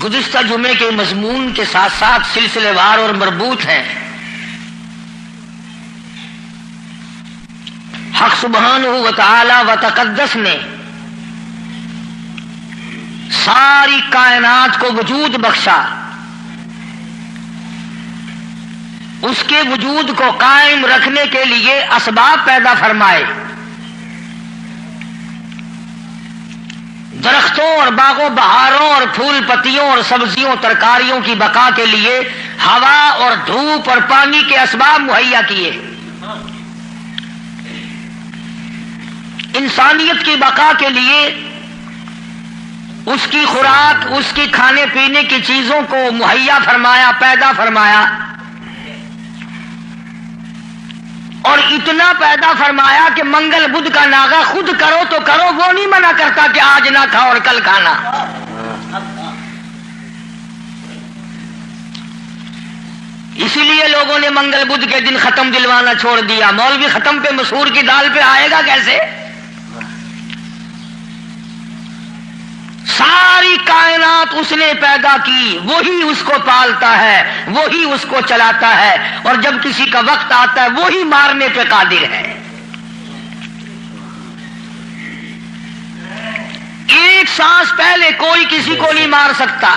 گزشتہ جمعے کے مضمون کے ساتھ ساتھ سلسلے وار اور مربوط ہیں۔ حق سبحانہ و تعالی و تقدس نے ساری کائنات کو وجود بخشا، اس کے وجود کو قائم رکھنے کے لیے اسباب پیدا فرمائے۔ درختوں اور باغوں بہاروں اور پھول پتیوں اور سبزیوں ترکاریوں کی بقا کے لیے ہوا اور دھوپ اور پانی کے اسباب مہیا کیے۔ انسانیت کی بقا کے لیے اس کی خوراک، اس کی کھانے پینے کی چیزوں کو مہیا فرمایا، پیدا فرمایا، اور اتنا پیدا فرمایا کہ منگل بدھ کا ناغا خود کرو تو کرو، وہ نہیں منع کرتا کہ آج نہ کھاؤ اور کل کھانا۔ اسی لیے لوگوں نے منگل بدھ کے دن ختم دلوانا چھوڑ دیا۔ مولوی ختم پہ مسور کی دال پہ آئے گا کیسے؟ ساری کائنات اس نے پیدا کی، وہی اس کو پالتا ہے، وہی اس کو چلاتا ہے، اور جب کسی کا وقت آتا ہے وہی مارنے پہ قادر ہے۔ ایک سانس پہلے کوئی کسی کو نہیں مار سکتا،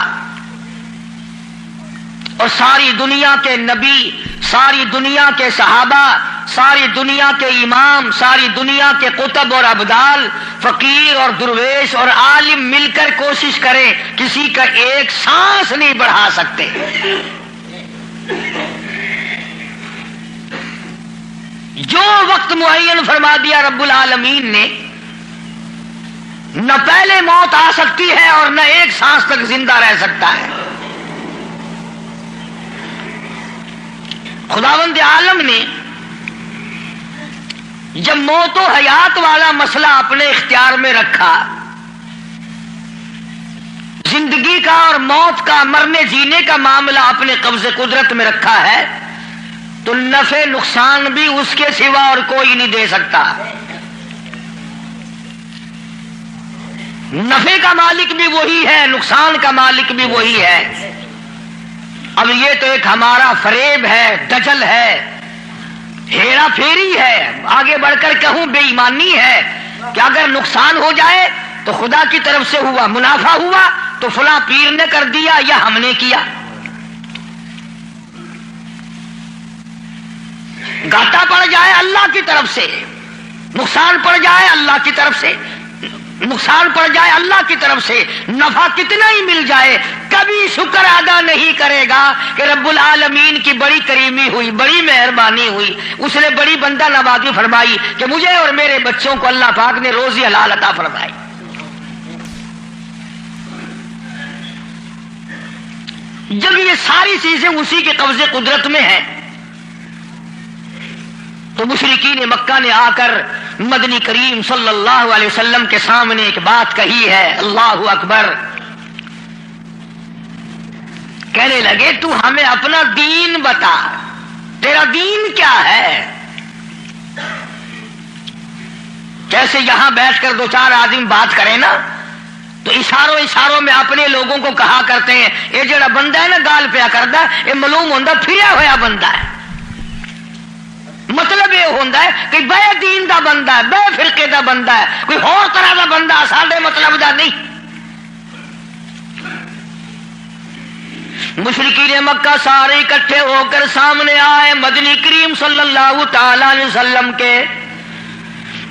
اور ساری دنیا کے نبی، ساری دنیا کے صحابہ، ساری دنیا کے امام، ساری دنیا کے قطب اور ابدال، فقیر اور درویش اور عالم مل کر کوشش کریں، کسی کا ایک سانس نہیں بڑھا سکتے۔ جو وقت معین فرما دیا رب العالمین نے، نہ پہلے موت آ سکتی ہے اور نہ ایک سانس تک زندہ رہ سکتا ہے۔ خداوند عالم نے جب موت و حیات والا مسئلہ اپنے اختیار میں رکھا، زندگی کا اور موت کا، مرنے جینے کا معاملہ اپنے قبضے قدرت میں رکھا ہے، تو نفع نقصان بھی اس کے سوا اور کوئی نہیں دے سکتا۔ نفع کا مالک بھی وہی ہے، نقصان کا مالک بھی وہی ہے۔ اب یہ تو ایک ہمارا فریب ہے، دجل ہے، ہیرا پھیری ہے، آگے بڑھ کر کہوں بے ایمانی ہے کہ اگر نقصان ہو جائے تو خدا کی طرف سے ہوا، منافع ہوا تو فلاں پیر نے کر دیا یا ہم نے کیا۔ گھاٹا پڑ جائے اللہ کی طرف سے، نقصان پڑ جائے اللہ کی طرف سے، نقصان پڑ جائے اللہ کی طرف سے، نفع کتنا ہی مل جائے، کبھی شکر ادا نہیں کرے گا کہ رب العالمین کی بڑی کریمی ہوئی، بڑی مہربانی ہوئی، اس نے بڑی بندہ نوازی فرمائی کہ مجھے اور میرے بچوں کو اللہ پاک نے روزی حلال عطا فرمائی۔ جب یہ ساری چیزیں اسی کے قبضے قدرت میں ہیں، تو مشرکین مکہ نے آ کر مدنی کریم صلی اللہ علیہ وسلم کے سامنے ایک بات کہی ہے، اللہ اکبر، کہنے لگے تو ہمیں اپنا دین بتا، تیرا دین کیا ہے؟ جیسے یہاں بیٹھ کر دو چار آدمی بات کریں نا تو اشاروں میں اپنے لوگوں کو کہا کرتے ہیں یہ جڑا بندہ ہے نا گال پیا کردا، یہ معلوم ہوندا پھریا ہویا بندہ ہے۔ مطلب یہ ہوتا ہے کہ بے دین دا بندہ ہے، بے فرقے دا بندہ ہے، کوئی اور طرح دا بندہ ساڈے مطلب دا نہیں۔ مشرکین مکہ سارے اکٹھے ہو کر سامنے آئے مدنی کریم صلی اللہ تعالی علیہ وسلم کے،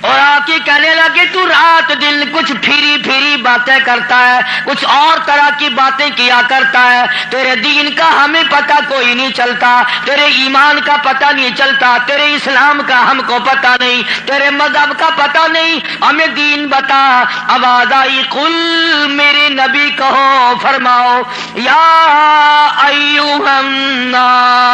اور آ کے کہنے لگے تو رات دن کچھ پھری پھری باتیں کرتا ہے، کچھ اور طرح کی باتیں کیا کرتا ہے، تیرے دین کا ہمیں پتہ کوئی نہیں چلتا، تیرے ایمان کا پتہ نہیں چلتا، تیرے اسلام کا ہم کو پتہ نہیں، تیرے مذہب کا پتہ نہیں، ہمیں دین بتا۔ آواز آئی قل، میرے نبی کہو، فرماؤ یا ایھا الناس،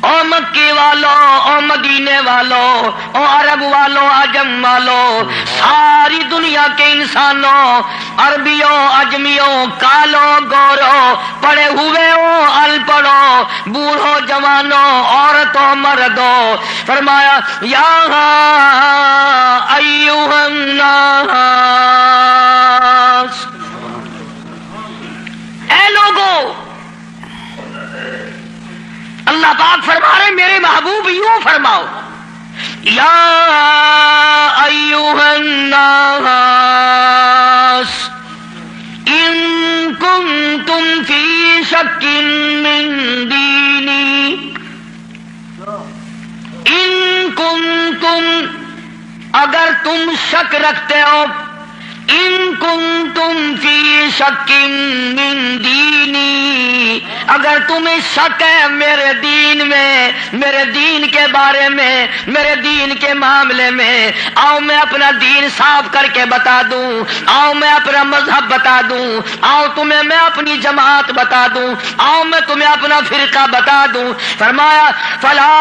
او مکے والو، او مدینے والو، او عرب والو، عجم والو، ساری دنیا کے انسانوں، عربیوں، عجمیوں، کالوں، گوروں، پڑھے ہوئے ہو، ان پڑھو، بوڑھو، جوانوں، عورتوں، مردوں، فرمایا یا ایھا الناس، شک رکھتے ہو ان کنتم فی شک من دینی، اگر تمہیں شک ہے میرے دین میں، میرے دین کے بارے میں، میرے دین کے معاملے میں، آؤ میں اپنا دین صاف کر کے بتا دوں، آؤ میں اپنا مذہب بتا دوں، آؤ تمہیں میں اپنی جماعت بتا دوں، آؤ میں تمہیں اپنا فرقہ بتا دوں۔ فرمایا فلا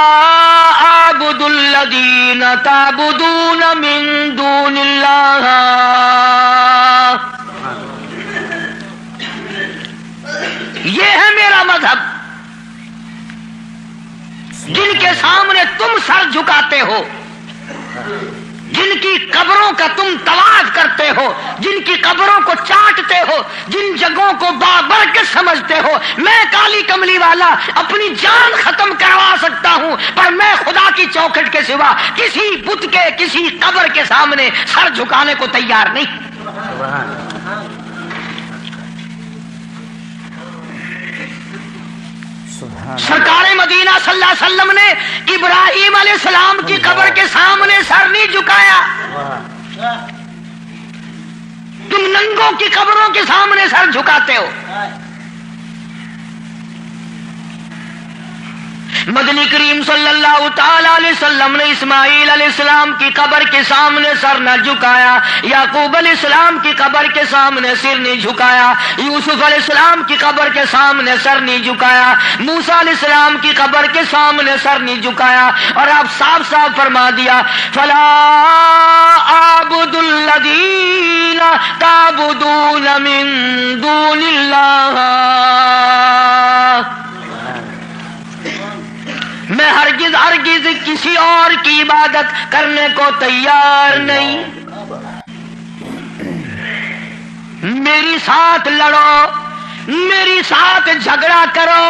اعبد الذین تعبدون من دون اللہ، یہ ہے میرا مذہب، جن کے سامنے تم سر جھکاتے ہو، جن کی قبروں کا تم طواف کرتے ہو، جن کی قبروں کو چاٹتے ہو، جن جگہوں کو بابرکت سمجھتے ہو، میں کالی کملی والا اپنی جان ختم کروا سکتا ہوں، پر میں خدا کی چوکھٹ کے سوا کسی بت کے، کسی قبر کے سامنے سر جھکانے کو تیار نہیں۔ سرکار مدینہ صلی اللہ علیہ وسلم نے ابراہیم علیہ السلام کی قبر کے سامنے سر نہیں جھکایا، تم ننگوں کی قبروں کے سامنے سر جھکاتے ہو۔ مدنی کریم صلی اللہ تعالی علیہ وسلم نے اسماعیل علیہ السلام کی قبر کے سامنے سر نہ جھکایا، یعقوب علیہ السلام کی قبر کے سامنے سر نہیں جھکایا، یوسف علیہ السلام کی قبر کے سامنے سر نہیں جھکایا، موسیٰ علیہ السلام کی قبر کے سامنے سر نہیں جھکایا، اور آپ صاف صاف فرما دیا فلا اعبد الذین تعبدون من دون اللہ، میں ہرگز ہرگز کسی اور کی عبادت کرنے کو تیار نہیں۔ میری ساتھ لڑو، میری ساتھ جھگڑا کرو،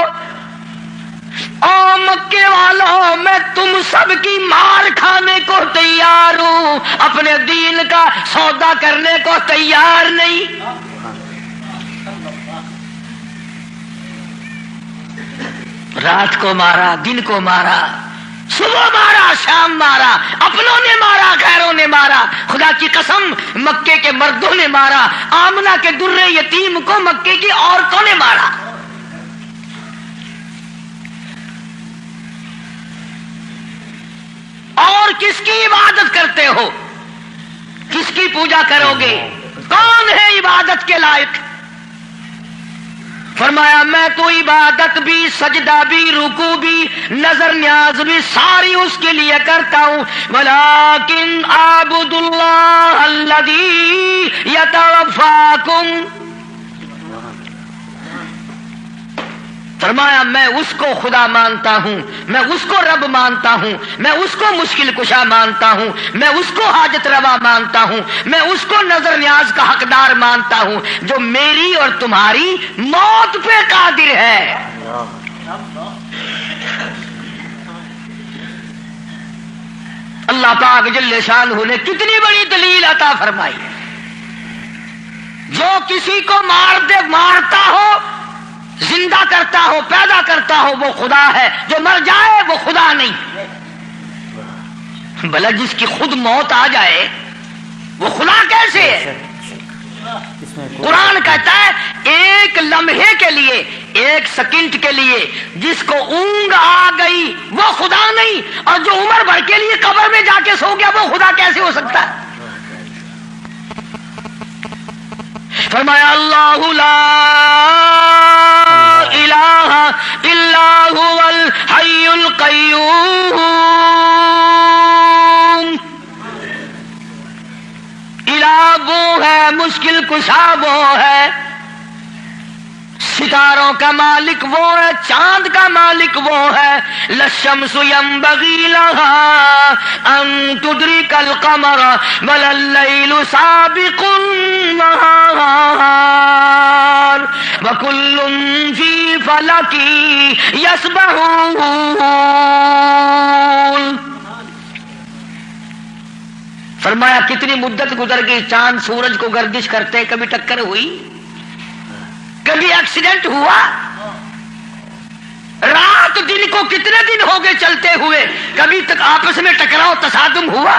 او مکے والوں میں تم سب کی مار کھانے کو تیار ہوں، اپنے دین کا سودا کرنے کو تیار نہیں۔ رات کو مارا، دن کو مارا، صبح مارا، شام مارا، اپنوں نے مارا، غیروں نے مارا، خدا کی قسم مکے کے مردوں نے مارا، آمنہ کے درے یتیم کو مکے کی عورتوں نے مارا۔ اور کس کی عبادت کرتے ہو؟ کس کی پوجا کرو گے؟ کون ہے عبادت کے لائق؟ فرمایا میں تو عبادت بھی، سجدہ بھی، رکوع بھی، نظر نیاز بھی ساری اس کے لیے کرتا ہوں، ولیکن اعبد اللہ الذی یتوفاکم، فرمایا میں اس کو خدا مانتا ہوں، میں اس کو رب مانتا ہوں، میں اس کو مشکل کشا مانتا ہوں، میں اس کو حاجت روا مانتا ہوں، میں اس کو نظر نیاز کا حقدار مانتا ہوں جو میری اور تمہاری موت پہ قادر ہے۔ اللہ پاک جل شانہ نے کتنی بڑی دلیل عطا فرمائی، جو کسی کو مارتا ہو، زندہ کرتا ہو، پیدا کرتا ہو، وہ خدا ہے، جو مر جائے وہ خدا نہیں۔ بھلا جس کی خود موت آ جائے وہ خدا کیسے ہے؟ قرآن کہتا ہے ایک لمحے کے لیے، ایک سیکنڈ کے لیے جس کو اونگ آ گئی وہ خدا نہیں، اور جو عمر بھر کے لیے قبر میں جا کے سو گیا وہ خدا کیسے ہو سکتا ہے؟ فرمایا اللہ لا الہ الا هو الحی القیوم، الہ وہ ہے، مشکل کشا وہ ہے، ستاروں کا مالک وہ ہے، چاند کا مالک وہ ہے، للشمس ينبغي لها ان تدرك القمر ولا الليل سابق النهار وكل في فلك يسبحون۔ فرمایا کتنی مدت گزر گئی، چاند سورج کو گردش کرتے، کبھی ٹکر ہوئی، کبھی ایکسیڈنٹ ہوا، رات دن کو کتنے دن ہو گئے چلتے ہوئے، کبھی تک آپس میں ٹکراؤ تصادم ہوا؟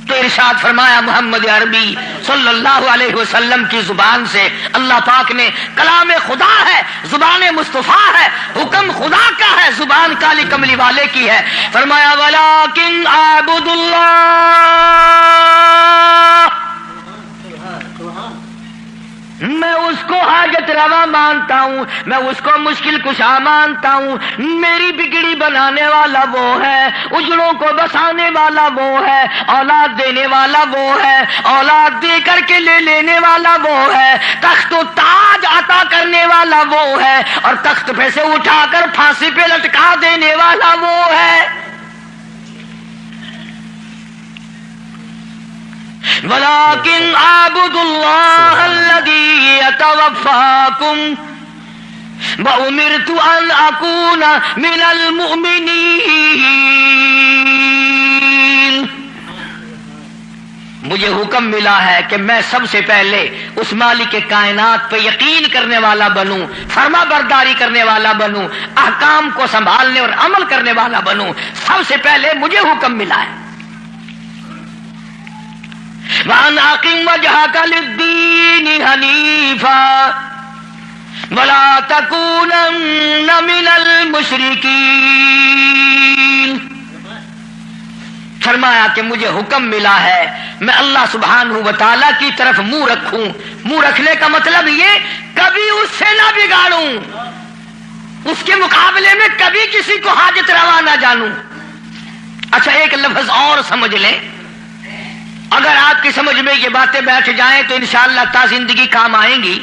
تو ارشاد فرمایا محمد عربی صلی اللہ علیہ وسلم کی زبان سے، اللہ پاک نے کلام خدا ہے، زبان مصطفیٰ ہے، حکم خدا کا ہے، زبان کالی کملی والے کی ہے، فرمایا وَلَٰكِنْ أَعْبُدُ اللَّهَ، میں اس کو حاجت روا مانتا ہوں، میں اس کو مشکل کشا مانتا ہوں، میری بگڑی بنانے والا وہ ہے، اجڑوں کو بسانے والا وہ ہے، اولاد دینے والا وہ ہے، اولاد دے کر کے لے لینے والا وہ ہے، تخت و تاج عطا کرنے والا وہ ہے، اور تخت پہ سے اٹھا کر پھانسی پہ لٹکا دینے والا وہ ہے۔ وَلَٰكِنْ أَعْبُدُ اللَّهَ الَّذِي يَتَوَفَّاكُمْ وَأُمِرْتُ أَنْ أَكُونَ مِنَ الْمُؤْمِنِينَ، مجھے حکم ملا ہے کہ میں سب سے پہلے اس مالک کائنات پہ یقین کرنے والا بنوں، فرما برداری کرنے والا بنوں، احکام کو سنبھالنے اور عمل کرنے والا بنوں، سب سے پہلے مجھے حکم ملا ہے۔ وَأَنْ أَقِمْ وَجْهَكَ لِلدِّينِ حَنِيفًا وَلَا تَكُونَنَّ مِنَ الْمُشْرِكِينَ، فرمایا کہ مجھے حکم ملا ہے میں اللہ سبحانہ و تعالیٰ کی طرف منہ رکھوں، منہ رکھنے کا مطلب یہ کبھی اس سے نہ بگاڑوں، اس کے مقابلے میں کبھی کسی کو حاجت روا نہ جانوں۔ اچھا ایک لفظ اور سمجھ لیں، اگر آپ کی سمجھ میں یہ باتیں بیٹھ جائیں تو انشاءاللہ تا زندگی کام آئیں گی۔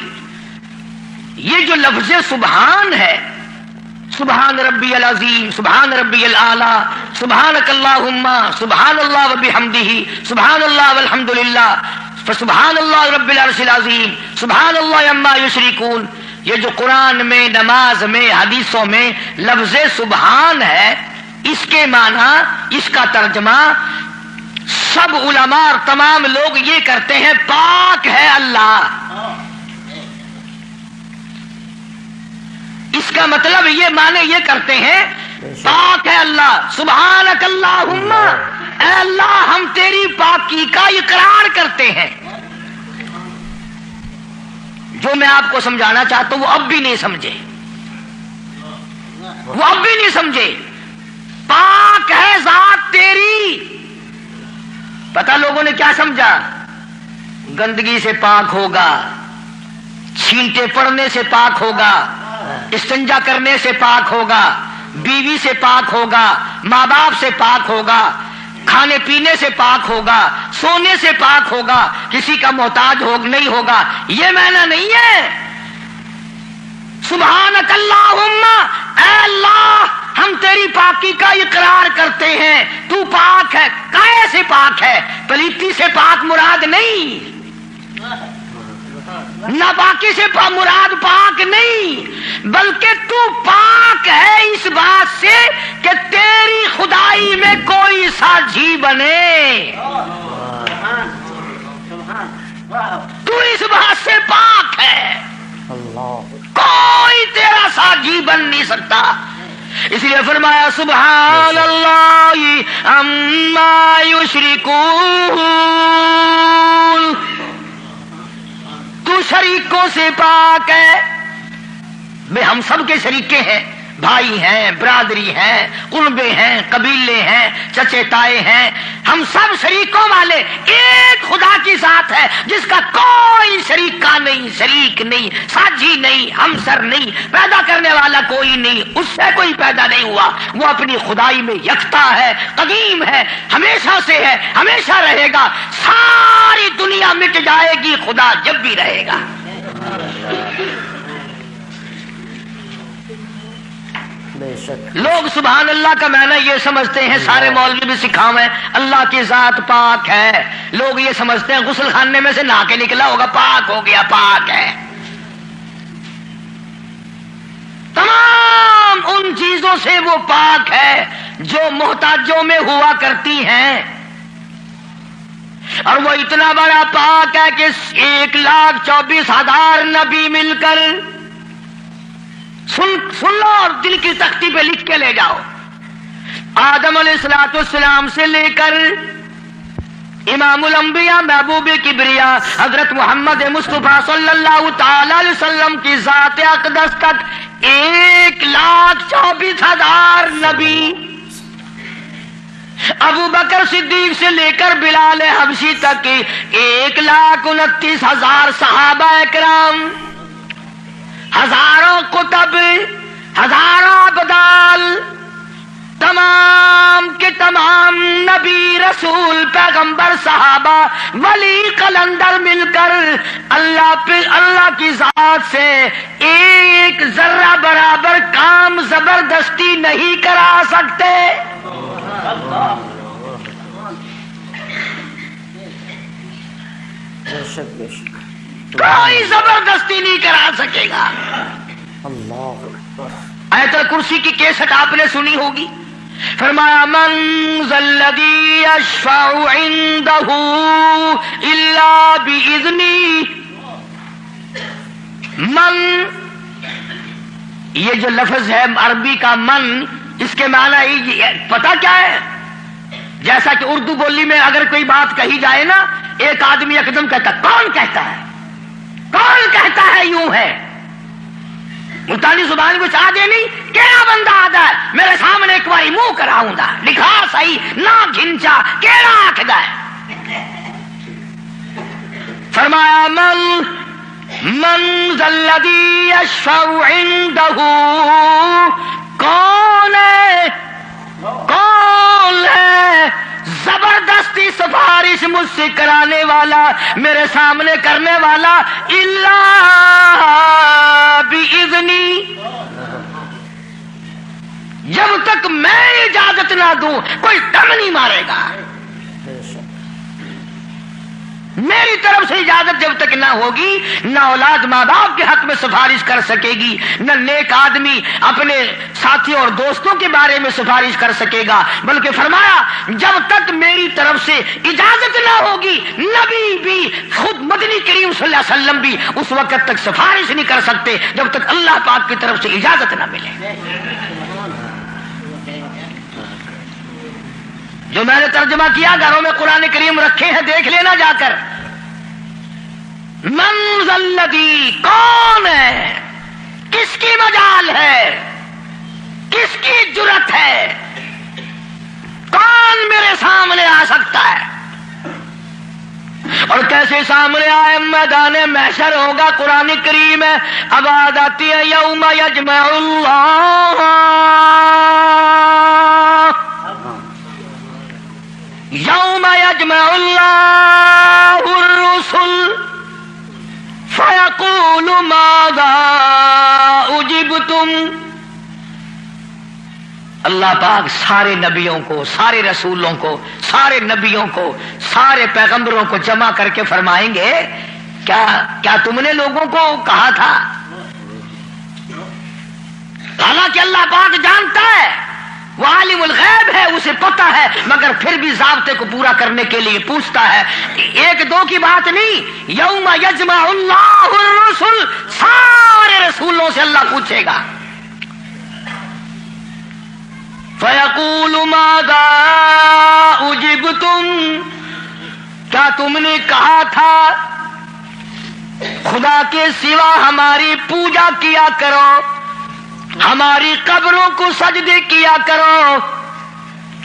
یہ جو لفظ سبحان ہے، سبحان ربی العظیم، سبحان ربی الاعلی، سبحانک اللہم، سبحان اللہ وبحمدہ، سبحان اللہ والحمدللہ، فسبحان اللہ رب العرش العظیم، سبحان اللہ عما یشرکون، یہ جو قرآن میں، نماز میں، حدیثوں میں لفظ سبحان ہے، اس کے معنی، اس کا ترجمہ سب علماء اور تمام لوگ یہ کرتے ہیں پاک ہے اللہ۔ اس کا مطلب یہ معنی یہ کرتے ہیں پاک ہے اللہ، سبحانک اللہم، اے اللہ ہم تیری پاکی کا اقرار کرتے ہیں۔ جو میں آپ کو سمجھانا چاہتا ہوں وہ اب بھی نہیں سمجھے، وہ اب بھی نہیں سمجھے، پاک ہے ذات تیری۔ پتہ لوگوں نے کیا سمجھا؟ گندگی سے پاک ہوگا، چھینٹے پڑنے سے پاک ہوگا، استنجا کرنے سے پاک ہوگا، بیوی سے پاک ہوگا، ماں باپ سے پاک ہوگا، کھانے پینے سے پاک ہوگا، سونے سے پاک ہوگا، کسی کا محتاج نہیں ہوگا۔ یہ معنی نہیں ہے۔ سبحانک اللہم، اے اللہ ہم تیری پاکی کا اقرار کرتے ہیں، تو پاک ہے۔ کائے سے پاک ہے؟ پلیتی سے پاک مراد نہیں، ناپاکی سے مراد پاک نہیں، بلکہ تو پاک ہے اس بات سے کہ تیری خدائی میں کوئی ساجھی بنے، تو اس بات سے پاک ہے، کوئی تیرا ساجھی بن نہیں سکتا۔ اس لیے فرمایا سبحان اللہ عما یشرکون، تو شریکوں سے پاک ہے۔ میں ہم سب کے شریکے ہیں، بھائی ہیں، برادری ہیں، قربے ہیں، قبیلے ہیں، چچے تائے ہیں، ہم سب شریکوں والے ایک خدا کی ذات ہے جس کا کوئی شریکہ نہیں، شریک نہیں، ساجھی نہیں، ہمسر نہیں، پیدا کرنے والا کوئی نہیں، اس سے کوئی پیدا نہیں ہوا، وہ اپنی خدائی میں یکتا ہے، قدیم ہے، ہمیشہ سے ہے، ہمیشہ رہے گا، ساری دنیا مٹ جائے گی، خدا جب بھی رہے گا۔ لوگ سبحان اللہ کا معنی یہ سمجھتے ہیں، سارے مولوی بھی سکھاویں اللہ کی ذات پاک ہے، لوگ یہ سمجھتے ہیں غسل خانے میں سے نہا کے نکلا ہوگا پاک ہو گیا، پاک ہے۔ تمام ان چیزوں سے وہ پاک ہے جو محتاجوں میں ہوا کرتی ہیں، اور وہ اتنا بڑا پاک ہے کہ 1,24,000 نبی مل کر سن لو اور دل کی تختی پہ لکھ کے لے جاؤ، آدم علیہ السلام سے لے کر امام الانبیاء محبوب کبریا حضرت محمد مصطفیٰ صلی اللہ تعالی علیہ وسلم کی ذات اقدس تک 1,24,000 نبی، ابو بکر صدیق سے لے کر بلال حبشی تک کی 1,29,000 صحابہ کرام، ہزاروں کتب، ہزاروں ابدال، تمام کے تمام نبی، رسول، پیغمبر، صحابہ، ولی، قلندر مل کر اللہ کی ذات سے ایک ذرہ برابر کام زبردستی نہیں کرا سکتے۔ کوئی زبردستی نہیں کرا سکے گا۔ آیت الکرسی کی کیسٹ آپ نے سنی ہوگی، فرمایا من ذا الذی یشفع عنده الا باذنہ۔ من، یہ جو لفظ ہے عربی کا من، اس کے معنی پتہ کیا ہے؟ جیسا کہ اردو بولی میں اگر کوئی بات کہی جائے نا، ایک آدمی یکدم کہتا کون کہتا ہے، کون کہتا ہے، یوں ہے ملتانی زبان کو چاہ دے نہیں، کیڑا بندہ آدھا ہے میرے سامنے ایک باری منہ کراؤں گا، لکھا صحیح نہ گھنچا، کیڑا آکھدا ہے؟ فرمایا من ذا الذی یشفع عنده، کون ہے زبردستی سفارش مجھ سے کرانے والا، میرے سامنے کرنے والا، الا باذنی، جب تک میں اجازت نہ دوں کوئی دم نہیں مارے گا۔ میری طرف سے اجازت جب تک نہ ہوگی، نہ اولاد ماں باپ کے حق میں سفارش کر سکے گی، نہ نیک آدمی اپنے ساتھیوں اور دوستوں کے بارے میں سفارش کر سکے گا، بلکہ فرمایا جب تک میری طرف سے اجازت نہ ہوگی، نبی بھی، خود مدنی کریم صلی اللہ علیہ وسلم بھی اس وقت تک سفارش نہیں کر سکتے جب تک اللہ پاک کی طرف سے اجازت نہ ملے۔ جو میں نے ترجمہ کیا، گھروں میں قرآن کریم رکھے ہیں، دیکھ لینا جا کر۔ من ذا الذی، کون ہے، کس کی مجال ہے، کس کی جرت ہے، کون میرے سامنے آ سکتا ہے؟ اور کیسے سامنے آئے؟ میدان محشر ہوگا، قرآن کریم ہے، اب آیت آتی ہے یوم یجمع اللہ، یوم یجمع اللہ الرسل فیقول ماذا اجبتم۔ اللہ پاک سارے نبیوں کو، سارے رسولوں کو، سارے نبیوں کو، سارے پیغمبروں کو جمع کر کے فرمائیں گے کیا تم نے لوگوں کو کہا تھا؟ حالانکہ اللہ پاک جانتا ہے، وہ عالم الغیب ہے، اسے پتہ ہے، مگر پھر بھی ضابطے کو پورا کرنے کے لیے پوچھتا ہے۔ ایک دو کی بات نہیں، یوم یجمع اللہ الرسل، سارے رسولوں سے اللہ پوچھے گا۔ فیقول ماذا اجبتم، کیا تم نے کہا تھا خدا کے سوا ہماری پوجا کیا کرو، ہماری قبروں کو سجدے کیا کرو،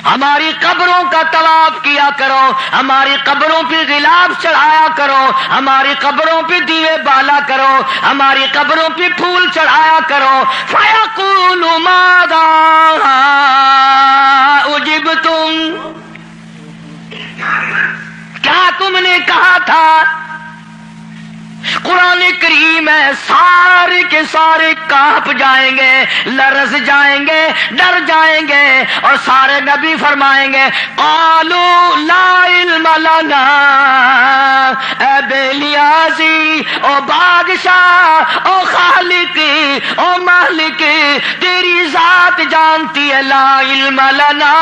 ہماری قبروں کا طواف کیا کرو، ہماری قبروں پہ غلاف چڑھایا کرو، ہماری قبروں پہ دیوے بالا کرو، ہماری قبروں پہ پھول چڑھایا کرو۔ فیقول ماذا اجبتم، کیا تم نے کہا تھا؟ قرآن کریم ہے، سارے کے سارے کانپ جائیں گے، لرز جائیں گے، ڈر جائیں گے، اور سارے نبی فرمائیں گے قالوا لا علم لنا، اے بے نیازی، او بادشاہ، او خالق، او مالک، تیری ذات جانتی ہے، لا علم لنا،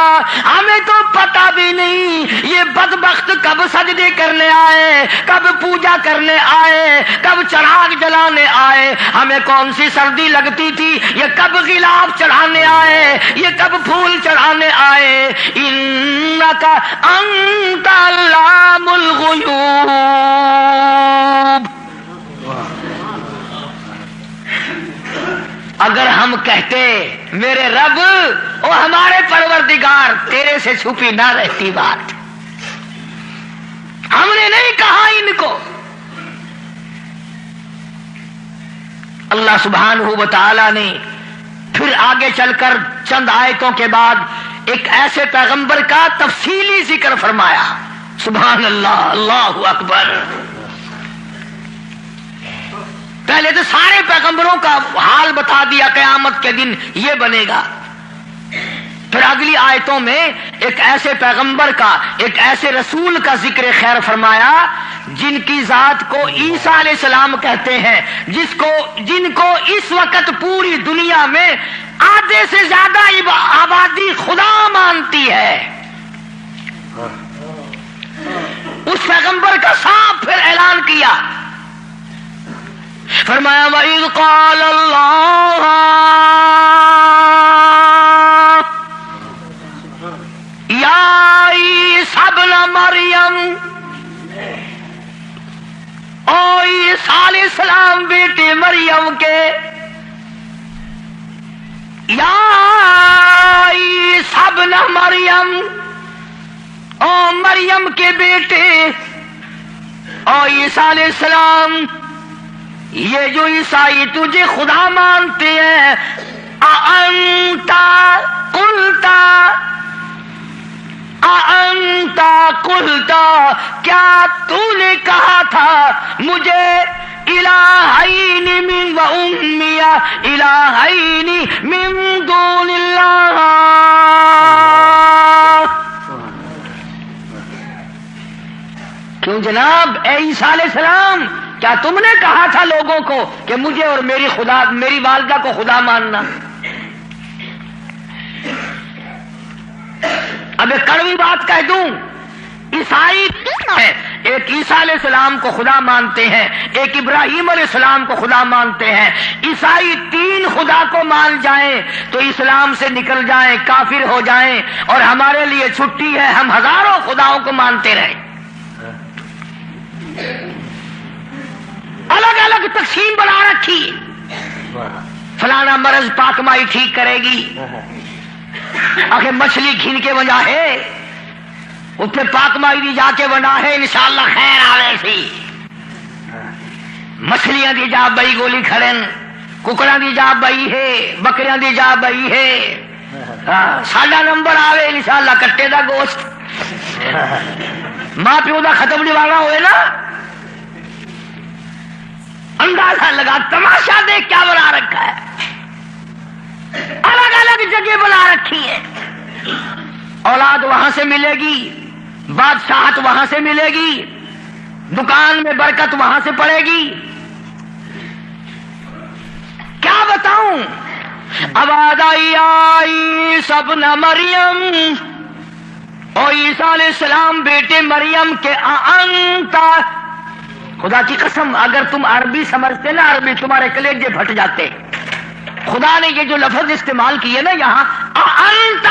ہمیں تو پتہ بھی نہیں یہ بدبخت کب سجدے کرنے آئے، کب کب پوجا کرنے آئے، کب چراغ جلانے آئے، ہمیں کون سی سردی لگتی تھی، یہ کب غلاف چڑھانے آئے، یہ کب پھول چڑھانے آئے۔ انک انت علام الغیوب۔ اگر ہم کہتے میرے رب او ہمارے پروردگار تیرے سے چھپی نہ رہتی بات، ہم نے نہیں کہا ان کو۔ اللہ سبحانہ و تعالی نے پھر آگے چل کر چند آیتوں کے بعد ایک ایسے پیغمبر کا تفصیلی ذکر فرمایا۔ سبحان اللہ، اللہ اکبر۔ پہلے تو سارے پیغمبروں کا حال بتا دیا، قیامت کے دن یہ بنے گا۔ پھر اگلی آیتوں میں ایک ایسے پیغمبر کا، ایک ایسے رسول کا ذکر خیر فرمایا جن کی ذات کو عیسیٰ علیہ السلام کہتے ہیں، جن کو اس وقت پوری دنیا میں آدھے سے زیادہ آبادی خدا مانتی ہے۔ اس پیغمبر کا صاف پھر اعلان کیا، فرمایا وَإِذْ قَالَ اللَّهُ یا عیسیٰ ابن مریم، او عیسیٰ علیہ السلام بیٹے مریم کے، یا عیسیٰ ابن مریم، او مریم کے بیٹے، او عیسیٰ علیہ السلام، یہ جو عیسائی تجھے خدا مانتے ہیں، اَأَنْتَ قُلْتَ کیا تو نے کہا تھا مجھے الہین من و امی الہین من دون اللہ؟ کیوں جناب اے عیسیٰ علیہ السلام، کیا تم نے کہا تھا لوگوں کو کہ مجھے اور میری والدہ کو خدا ماننا؟ اب ایک کڑوی بات کہہ دوں، عیسائی ہے، ایک عیسیٰ علیہ السلام کو خدا مانتے ہیں، ایک ابراہیم علیہ السلام کو خدا مانتے ہیں۔ عیسائی تین خدا کو مان جائیں تو اسلام سے نکل جائیں، کافر ہو جائیں، اور ہمارے لیے چھٹی ہے، ہم ہزاروں خداؤں کو مانتے رہیں۔ الگ الگ تقسیم بنا رکھی، فلانا مرض پاک مائی ٹھیک کرے گی، آخر مچھلی گھن کے وجہ ہے اتنے پاک مائی دی جا کے بنا ہے، انشاءاللہ خیر آوے سی۔ مچھلیاں دی جا بئی گولی کھڑن، ککڑاں دی جا بئی ہے، بکریاں دی جا بئی ہے، ساڈا نمبر آوے انشاءاللہ کٹے دا گوشت۔ ماں پیو دا ختم دیوانا ہوئے نا، اندازہ لگا، تماشا دیکھ کیا بنا رکھا ہے، الگ الگ جگہ بنا رکھی ہے۔ اولاد وہاں سے ملے گی، بادشاہت وہاں سے ملے گی، دکان میں برکت وہاں سے پڑے گی۔ کیا بتاؤں؟ عیسیٰ ابن مریم، او عیسیٰ علیہ السلام بیٹے مریم کے، انت، خدا کی قسم اگر تم عربی سمجھتے نا، عربی تمہارے کلیجے پھٹ جاتے۔ خدا نے یہ جو لفظ استعمال کیے نا یہاں، انت،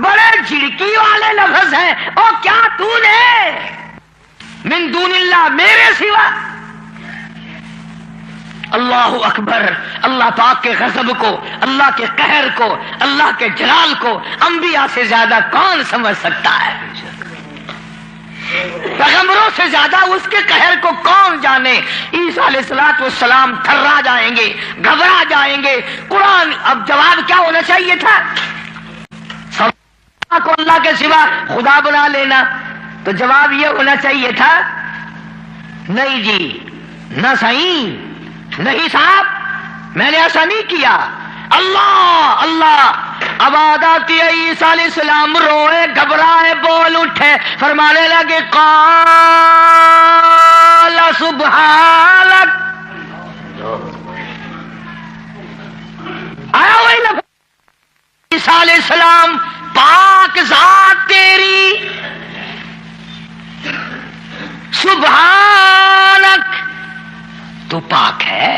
بڑے جھڑکی والے لفظ ہیں، اور کیا تو نے من دون اللہ، میرے سوا۔ اللہ اکبر، اللہ پاک کے غضب کو، اللہ کے قہر کو، اللہ کے جلال کو انبیاء سے زیادہ کون سمجھ سکتا ہے؟ پیغمبروں سے زیادہ اس کے قہر کو کون جانے؟ عیسیٰ علیہ السلام تھرا جائیں گے، گھبرا جائیں گے۔ قرآن اب جواب کیا ہونا چاہیے تھا؟ کو اللہ کے سوا خدا بنا لینا، تو جواب یہ ہونا چاہیے تھا، نہیں جی، نہ صحیح، نہیں صاحب میں نے ایسا نہیں کیا۔ اللہ اللہ، عباداتی عیسیٰ علیہ السلام روئے، گھبرائے، بول اٹھے، فرمانے لگے قال سبحانک، آیا وہی لفظ، عیسیٰ علیہ السلام پاک ذات تیری، سبحان تو پاک ہے،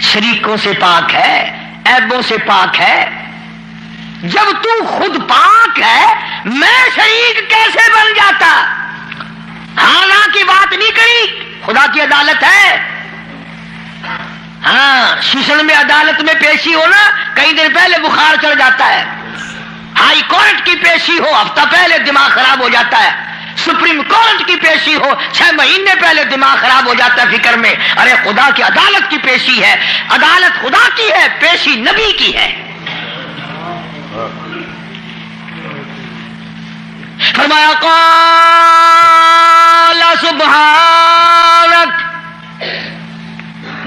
شریکوں سے پاک ہے، عیبوں سے پاک ہے۔ جب تو خود پاک ہے میں شریک کیسے بن جاتا؟ ہاں کی بات نہیں کری، خدا کی عدالت ہے۔ ہاں شیشن میں عدالت میں پیشی ہونا کئی دن پہلے بخار چڑھ جاتا ہے، ہائی کورٹ کی پیشی ہو ہفتہ پہلے دماغ خراب ہو جاتا ہے، سپریم کورٹ کی پیشی ہو 6 مہینے پہلے دماغ خراب ہو جاتا ہے فکر میں۔ ارے خدا کی عدالت کی پیشی ہے، عدالت خدا کی ہے، پیشی نبی کی ہے۔ فرمایا قال سبحانک،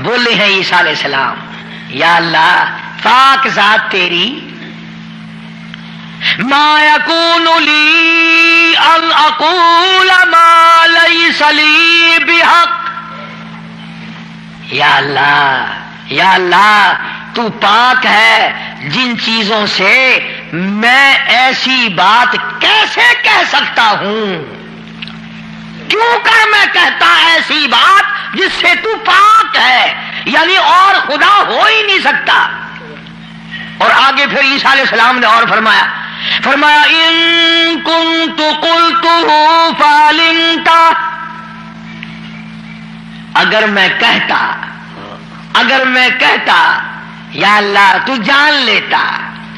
بولے ہیں عیسیٰ علیہ السلام، یا اللہ پاک ذات تیری، ما یکون لی ان اقول ما لیس لی بحق، یا اللہ تو پاک ہے، جن چیزوں سے میں ایسی بات کیسے کہہ سکتا ہوں؟ کیوں کر میں کہتا ایسی بات جس سے تو پاک ہے؟ یعنی اور خدا ہو ہی نہیں سکتا۔ اور آگے پھر عیسیٰ علیہ السلام نے اور فرمایا ان کنت قلتہ فعلمت، اگر میں کہتا یا اللہ تو جان لیتا،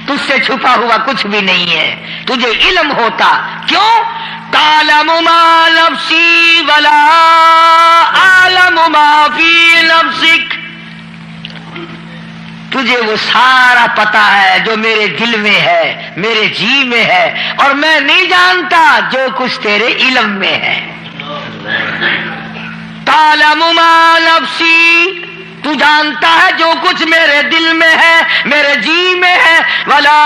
تجھ سے چھپا ہوا کچھ بھی نہیں ہے، تجھے علم ہوتا۔ کیوں؟ تعلم ما نفسی ولا اعلم ما فی نفسک، تجھے وہ سارا پتا ہے جو میرے دل میں ہے، میرے جی میں ہے، اور میں نہیں جانتا جو کچھ تیرے علم میں ہے۔ تعلم ما نفسی، تو جانتا ہے جو کچھ میرے دل میں ہے، میرے جی میں ہے، ولا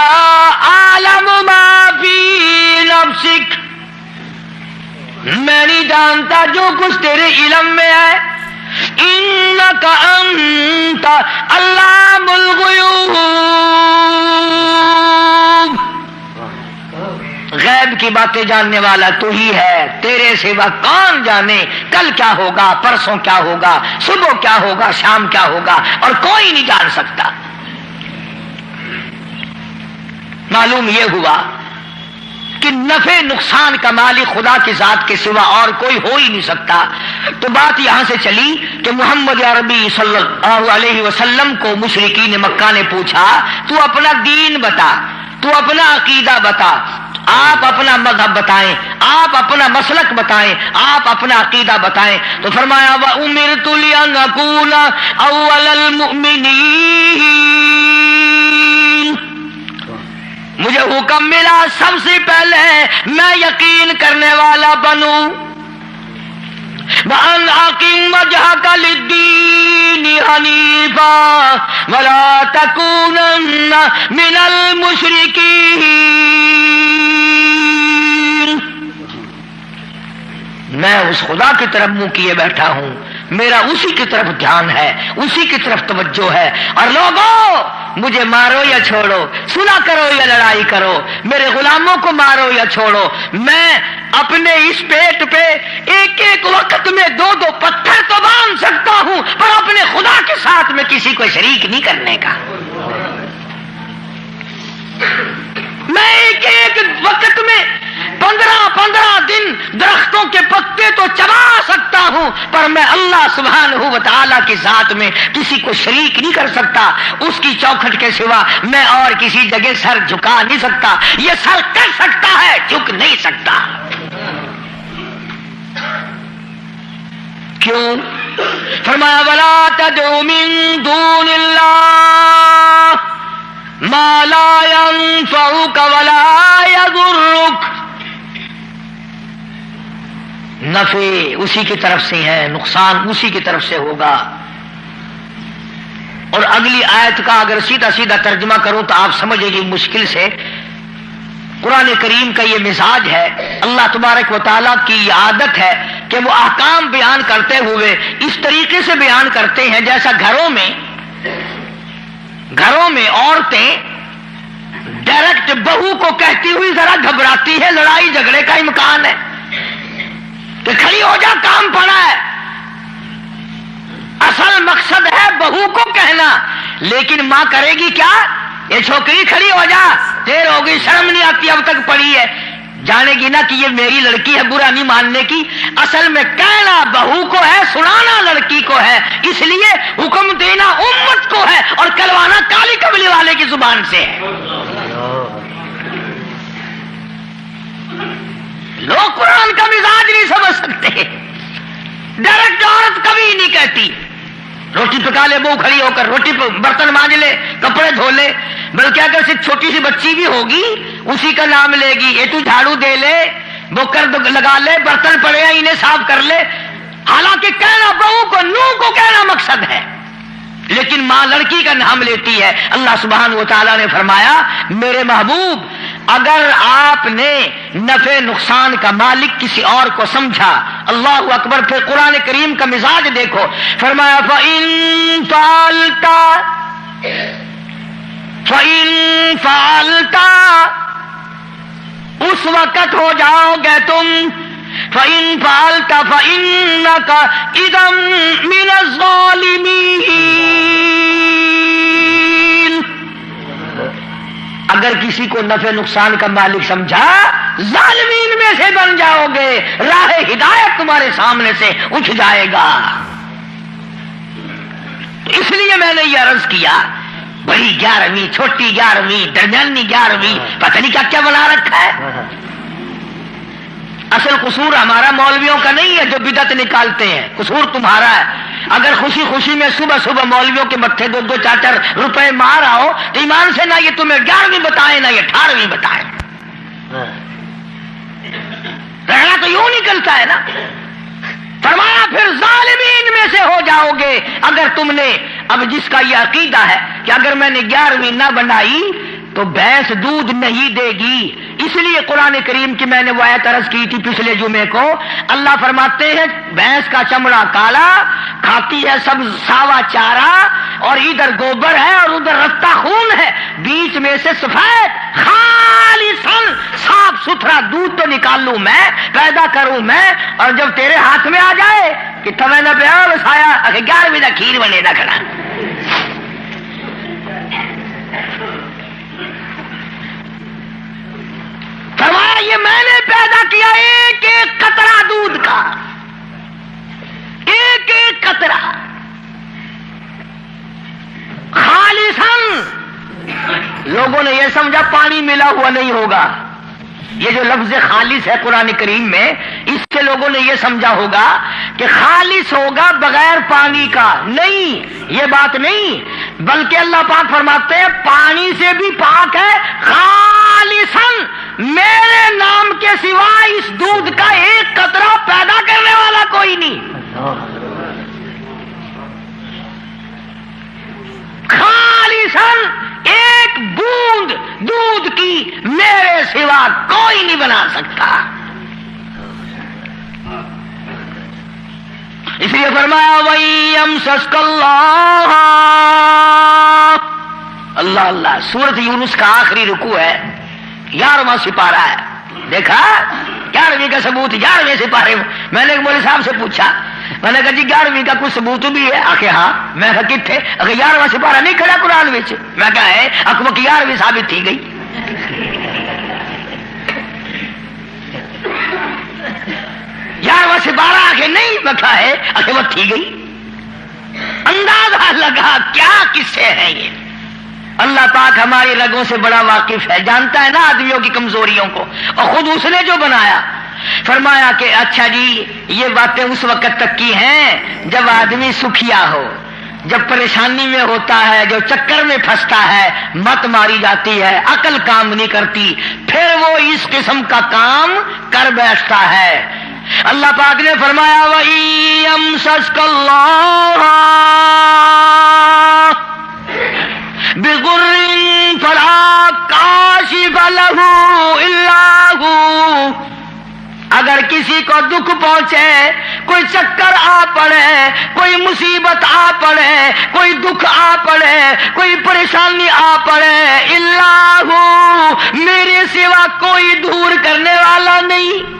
اعلم ما فی نفسک، میں نہیں جانتا جو کچھ تیرے علم میں ہے۔ انک انت علام الغیوب، غیب کی باتیں جاننے والا تو ہی ہے، تیرے سوا کون جانے کل کیا ہوگا، پرسوں کیا ہوگا، صبح کیا ہوگا، شام کیا ہوگا، اور کوئی نہیں جان سکتا۔ معلوم یہ ہوا کہ نفع نقصان کا مالک خدا کی ذات کے سوا اور کوئی ہو ہی نہیں سکتا۔ تو بات یہاں سے چلی کہ محمد عربی صلی اللہ علیہ وسلم کو مشرکین مکہ نے پوچھا تو اپنا دین بتا، تو اپنا عقیدہ بتا، آپ اپنا مذہب بتائیں، آپ اپنا مسلک بتائیں، آپ اپنا عقیدہ بتائیں۔ تو فرمایا وَأُمِرْتُ لِأَنْ أَكُونَ أَوَّلَ الْمُؤْمِنِينَ، مجھے حکم ملا سب سے پہلے میں یقین کرنے والا بنوں۔ وَأَنْ أَقِمْ وَجْهَكَ لِلدِّينِ حَنِيفًا وَلَا تَكُونَنَّ مِنَ الْمُشْرِكِينَ، میں اس خدا کی طرف منہ کیے بیٹھا ہوں، میرا اسی کی طرف دھیان ہے، اسی کی طرف توجہ ہے۔ اور لوگوں مجھے مارو یا چھوڑو، صلح کرو یا لڑائی کرو، میرے غلاموں کو مارو یا چھوڑو، میں اپنے اس پیٹ پہ ایک ایک وقت میں 2 پتھر تو باندھ سکتا ہوں، پر اپنے خدا کے ساتھ میں کسی کو شریک نہیں کرنے کا۔ میں ایک ایک وقت میں 15 دن درختوں کے پتے تو چبا سکتا ہوں، پر میں اللہ سبحانہ و تعالیٰ کی ذات میں کسی کو شریک نہیں کر سکتا۔ اس کی چوکھٹ کے سوا میں اور کسی جگہ سر جھکا نہیں سکتا۔ یہ سر کر سکتا ہے، جھک نہیں سکتا۔ کیوں؟ فرمایا وَلَا تَدْعُ مِن دُونِ اللَّهِ ما لا ينفعك ولا يضرك، نفع اسی کی طرف سے ہے، نقصان اسی کی طرف سے ہوگا۔ اور اگلی آیت کا اگر سیدھا سیدھا ترجمہ کروں تو آپ سمجھیں گے مشکل سے۔ قرآن کریم کا یہ مزاج ہے، اللہ تبارک و تعالیٰ کی یہ عادت ہے کہ وہ احکام بیان کرتے ہوئے اس طریقے سے بیان کرتے ہیں جیسا گھروں میں عورتیں ڈائریکٹ بہو کو کہتی ہوئی ذرا گھبراتی ہے، لڑائی جھگڑے کا امکان ہے کہ کھڑی ہو جا کام پڑا ہے، بہو کو کہنا، لیکن ماں کرے گی کیا؟ یہ چھوکری کھڑی ہو جا، دیر ہو گئی، شرم نہیں آتی، اب تک پڑی ہے، جانے گی نا کہ یہ میری لڑکی ہے، برا نہیں ماننے کی۔ اصل میں کہنا بہو کو ہے، سنانا لڑکی کو ہے، اس لیے حکم دینا امت کو ہے اور کروانا کالی کملی والے کی زبان سے ہے۔ لوگ قرآن کا مزاج نہیں سمجھ سکتے، ڈائریکٹ عورت کبھی نہیں کہتی روٹی پکا لے، بہو کھڑی ہو کر روٹی برتن مانج لے، کپڑے دھو لے، بلکہ اگر صرف چھوٹی سی بچی بھی ہوگی اسی کا نام لے گی، یہ تو جھاڑو دے لے، بوکر لگا لے، برتن پڑے ہیں انہیں صاف کر لے۔ حالانکہ کہنا بہو کو، نو کو کہنا مقصد ہے، لیکن ماں لڑکی کا نام لیتی ہے۔ اللہ سبحانہ و تعالیٰ نے فرمایا میرے محبوب اگر آپ نے نفع نقصان کا مالک کسی اور کو سمجھا، اللہ اکبر، پھر قرآن کریم کا مزاج دیکھو، فرمایا فَإِن فَعَلْتَ اس وقت ہو جاؤ گے تم، فَإِن فَعَلْتَ فَإِنَّكَ إِذًا مِنَ الظَّالِمِينَ، اگر کسی کو نفع نقصان کا مالک سمجھا ظالمین میں سے بن جاؤ گے، راہ ہدایت تمہارے سامنے سے اٹھ جائے گا۔ اس لیے میں نے یہ عرض کیا، بڑی 11ویں، چھوٹی 11ویں، درمیانی 11ویں، پتہ نہیں کیا کیا بنا رکھا ہے۔ اصل قصور ہمارا مولویوں کا نہیں ہے جو بدعت نکالتے ہیں، قصور تمہارا ہے۔ اگر خوشی خوشی میں صبح صبح مولویوں کے متھے 2-2 4 روپے مار آؤ تو ایمان سے نہ یہ تمہیں 11ویں بتائیں نہ یہ 18ویں بتائیں، رہنا تو یوں نکلتا ہے نا۔ فرمایا پھر ظالمین میں سے ہو جاؤ گے اگر تم نے، اب جس کا یہ عقیدہ ہے کہ اگر میں نے 11ویں نہ بنائی تو بھینس دودھ نہیں دے گی، اس لیے قرآن کریم کی میں نے وہ آیت عرض کی تھی پچھلے جمعے کو، اللہ فرماتے ہیں بھینس کا چمڑا کالا، کھاتی ہے سب ساوا چارہ، اور ادھر گوبر ہے اور ادھر رتا خون ہے، بیچ میں سے سفید خالصاً صاف ستھرا دودھ تو نکال لوں میں، پیدا کروں میں، اور جب تیرے ہاتھ میں آ جائے کہ تمہیں نہ پیا بسایا 11ویں کا کھیر بنے نہ کھڑا۔ فرمایا یہ میں نے پیدا کیا ایک ایک قطرہ دودھ کا، ایک ایک قطرہ خالصاً۔ لوگوں نے یہ سمجھا پانی ملا ہوا نہیں ہوگا، یہ جو لفظ خالص ہے قرآن کریم میں، اس سے لوگوں نے یہ سمجھا ہوگا کہ خالص ہوگا بغیر پانی کا، نہیں، یہ بات نہیں، بلکہ اللہ پاک فرماتے ہیں پانی سے بھی پاک ہے، خالصاً میرے نام کے سوا اس دودھ کا ایک قطرہ پیدا کرنے والا کوئی نہیں، خالصاً ایک بوند دودھ کی میرے سوا کوئی نہیں بنا سکتا۔ اس لیے فرمایا وَيَمْسَسْكَ اللَّهُ، اللہ اللہ، سورۃ یونس کا آخری رکوع ہے، 11واں سپارہ ہے، دیکھا 11ویں کا ثبوت 11ویں سپارے میں۔ میں نے ایک مولوی صاحب سے پوچھا، میں نے کہا جی 11ویں کا کچھ ثبوت بھی ہے؟ آخر ہاں۔ میں کہا کتنے؟ اگر 11واں سپارہ نہیں کھڑا قرآن میں، میں کہا ہے اکبر 11ویں ثابت تھی گئی، 11واں سپارہ آخر نہیں، میں کہا ہے اکبر تھی گئی۔ اندازہ لگا کیا قصے ہیں یہ۔ اللہ پاک ہماری رگوں سے بڑا واقف ہے، جانتا ہے نا آدمیوں کی کمزوریوں کو، اور خود اس نے جو بنایا۔ فرمایا کہ اچھا جی یہ باتیں اس وقت تک کی ہیں جب آدمی سکھیا ہو، جب پریشانی میں ہوتا ہے، جو چکر میں پھنستا ہے، مت ماری جاتی ہے، عقل کام نہیں کرتی، پھر وہ اس قسم کا کام کر بیٹھتا ہے۔ اللہ پاک نے فرمایا وَإِيَمْسَسْكَ اللَّهُ بِضُرٍّ فَلَا كَاشِفَ لَهُ إِلَّا هُوَ، اگر کسی کو دکھ پہنچے، کوئی چکر آ پڑے، کوئی مصیبت آ پڑے، کوئی دکھ آ پڑے، کوئی پریشانی آ پڑے، اللہ میرے سوا کوئی دور کرنے والا نہیں۔